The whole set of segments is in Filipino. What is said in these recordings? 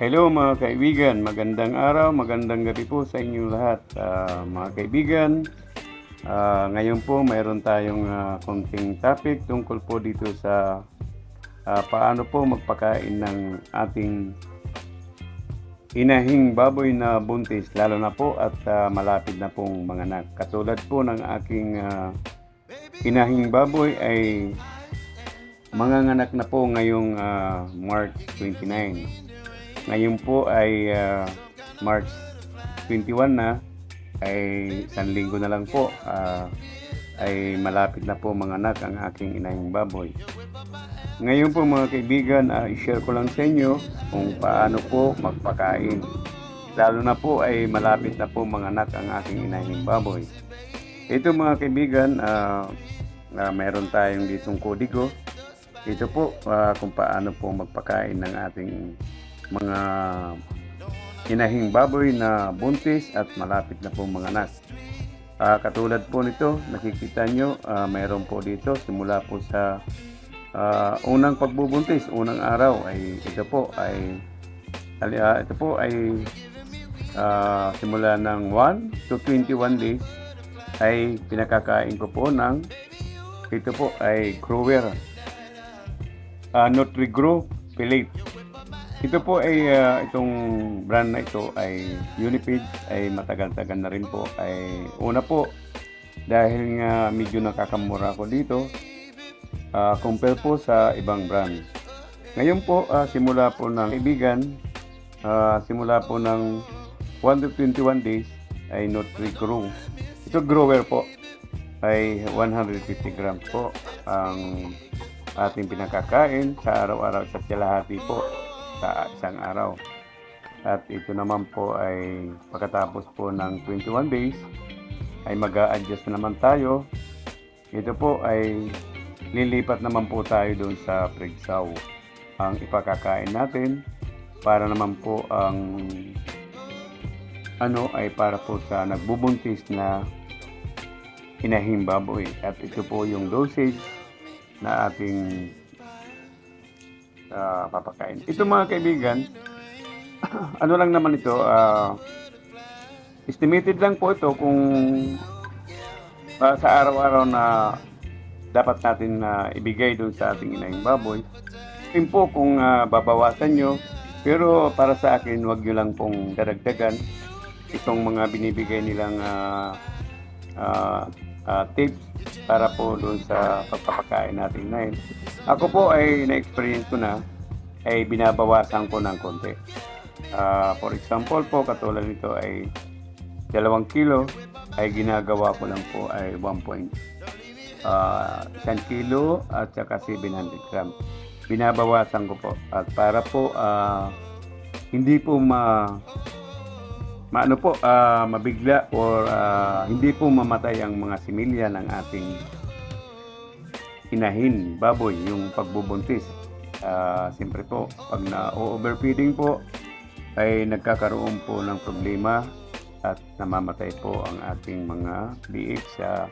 Hello mga kaibigan, magandang araw, magandang gabi po sa inyong lahat. Mga kaibigan, ngayon po mayroon tayong konting topic tungkol po dito sa paano po magpakain ng ating inahing baboy na buntis, lalo na po at malapit na pong manganak. Katulad po ng aking inahing baboy ay manganganak na po ngayong March 29. Ngayon po ay March 21 na, ay isang linggo na lang po, ay malapit na po manganak ang aking inahing baboy. Ngayon po mga kaibigan, i-share ko lang sa inyo kung paano po magpakain. Lalo na po ay malapit na po manganak ang aking inahing baboy. Ito mga kaibigan, meron tayong ditong kodigo. Ito po kung paano po magpakain ng ating mga inahing baboy na buntis at malapit na po manganak. Katulad po nito, nakikita nyo, mayroon po dito simula po sa unang pagbubuntis, unang araw ay ito po ay simula ng 1 to 21 days ay pinakakain ko po ng ito po ay grower, Nutri-Grow Pellet. Ito po ay itong brand na ito ay Unifeed, ay matagal-tagal na rin po. Ay una po dahil nga medyo nakakamura ko dito compare po sa ibang brand. Ngayon po simula po ng kaibigan, simula po ng 1 to 21 days ay Nutri-Grow. Ito grower po ay 150 grams po ang ating pinakakain sa araw-araw sa kalahati po sa isang araw. At ito naman po ay pagkatapos po ng 21 days ay mag-a-adjust naman tayo. Ito po ay lilipat naman po tayo doon sa pregsaw ang ipakakain natin para naman po ang ay para po sa nagbubuntis na inahing baboy. At ito po yung dosage na ating papakain. Ito mga kaibigan, ano lang naman ito, estimated lang po ito kung sa araw-araw na dapat natin ibigay doon sa ating inahing baboy. Yun po kung babawasan nyo, pero para sa akin, wag nyo lang pong daragdagan itong mga binibigay nilang tips para po doon sa pagpapakain natin ngayon. Ako po ay na-experience ko na, ay binabawasan ko ng konti. For example po, katulad nito ay 2 kilo, ay ginagawa ko lang po ay 1 kilo at saka 700 grams. Binabawasan ko po. At para po hindi po mabigla or hindi po mamatay ang mga similya ng ating inahin baboy, yung pagbubuntis. Siyempre po, pag na-overfeeding po, ay nagkakaroon po ng problema at namamatay po ang ating mga biik sa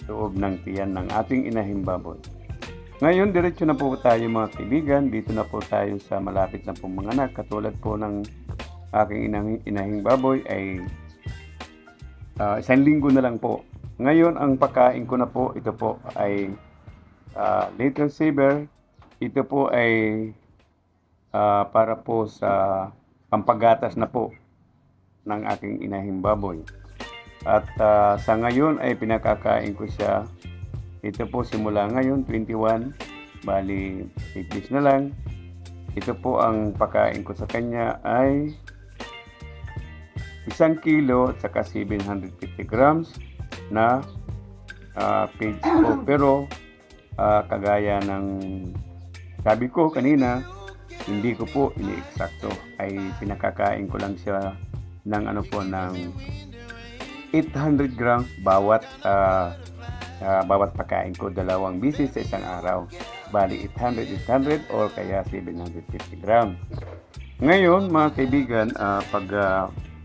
loob ng tiyan ng ating inahing baboy. Ngayon, diretso na po tayo mga kaibigan. Dito na po tayo sa malapit na pong manganak. Katulad po ng aking inahing baboy ay isang linggo na lang po. Ngayon, ang pagkain ko na po, ito po ay Little Saver. Ito po ay para po sa pampagatas na po ng aking inahing baboy. At sa ngayon ay pinakakain ko siya. Ito po simula ngayon, 21, bali 8 days na lang. Ito po ang pagkain ko sa kanya ay 1 kilo at saka 750 grams na page po. Pero kagaya ng sabi ko kanina, hindi ko po ini-eksakto, ay pinakakain ko lang siya ng ng 800 grams bawat pagkain ko, 2 bisis sa isang araw. Bali 800 or kaya 750 grams. Ngayon mga kaibigan, pag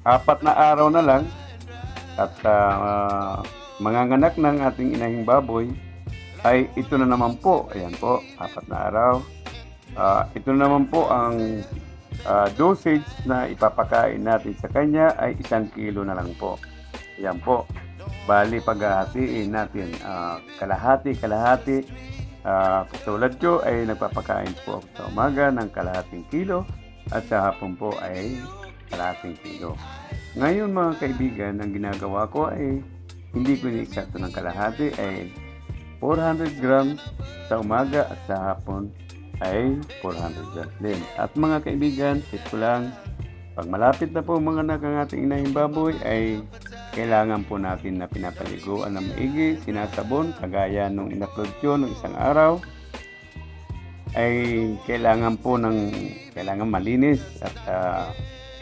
4 na araw na lang at manganganak ng ating inahing baboy, ay ito na naman po, ayan po, 4 na araw. Ito na naman po ang dosage na ipapakain natin sa kanya ay 1 kilo na lang po. Yan po. Bali, paghahatiin natin kalahati. Tulad ko ay nagpapakain po ako sa umaga ng kalahating kilo at sa hapon po ay kalahating kilo. Ngayon mga kaibigan, ang ginagawa ko ay hindi ko ni-eksakto ng kalahati ay 400 grams sa umaga at sa hapon ay 400 grams din. At mga kaibigan, tip ko lang, pag malapit na po mga anak ang ating inahing baboy ay kailangan po natin na pinapaliguan ng maigi, sinasabon, kagaya nung in-upload ko nung isang araw ay kailangan malinis at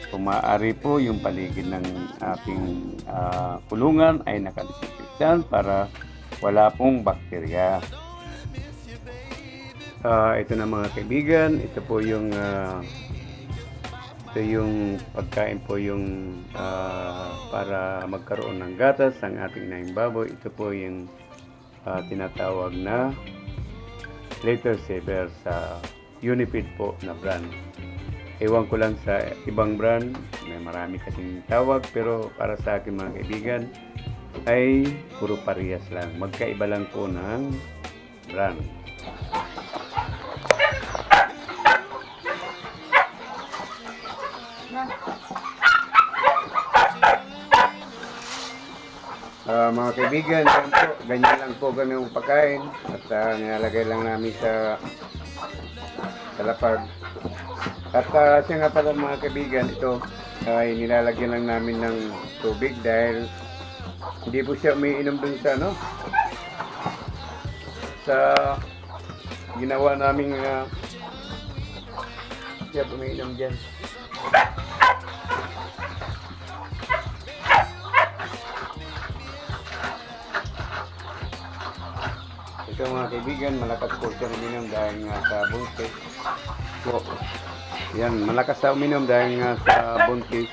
kung maaari po yung paligid ng ating kulungan ay nakadisinfectant para wala pong bakterya. Ito na mga kaibigan, ito yung pagkain po yung para magkaroon ng gatas ang ating inahing baboy. Ito po yung tinatawag na Later Saver sa Unifeed po na brand. Ewan ko lang sa ibang brand, may marami kasing tawag, pero para sa akin mga kaibigan ay puro parehas lang. Magkaiba lang po ng brand. Mga kaibigan, ganyan lang po kami yung pagkain at nilalagay lang namin sa lapag. At siya nga pala mga kaibigan, ito ay nilalagyan lang namin ng tubig dahil hindi po siya umiinom dun sa ginawa naming siya umiinom dyan. Ito mga kaibigan, malakas po siya uminom dahil nga sa buntis. So, yan, malakas sa uminom dahil nga sa buntis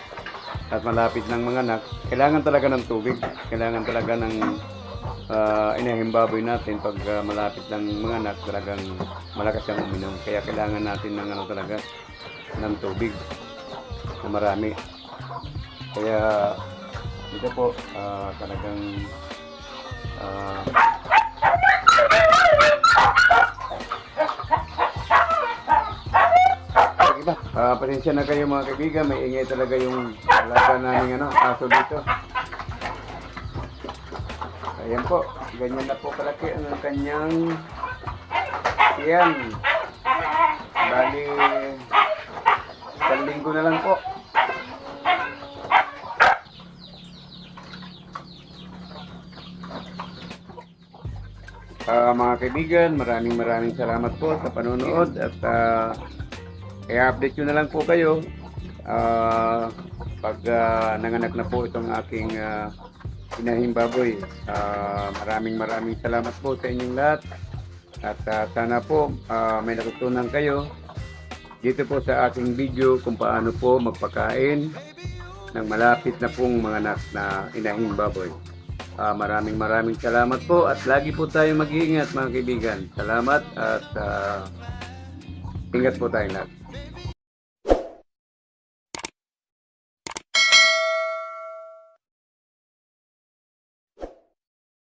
at malapit ng mga anak. Kailangan talaga ng tubig. Kailangan talaga ng inahing baboy natin pag malapit ng mga anak, talagang malakas siyang uminom. Kaya kailangan natin ng talaga ng tubig na marami. Kaya ito po talagang pasensya na kayo mga kaibigan, may ingay talaga yung alaga namin aso dito. Ayan po, ganyan na po kalaki ang kanyang tiyan. Bali, 1 linggo na lang po. Mga kaibigan, maraming salamat po sa panonood at i-update ko na lang po kayo pag nanganak na po itong aking inahing baboy. Maraming salamat po sa inyong lahat at sana po may natutunan kayo dito po sa aking video kung paano po magpakain ng malapit na pong mga anak na inahing baboy. Maraming salamat po at lagi po tayong mag-iingat mga kaibigan. Salamat at ingat po tayong lahat.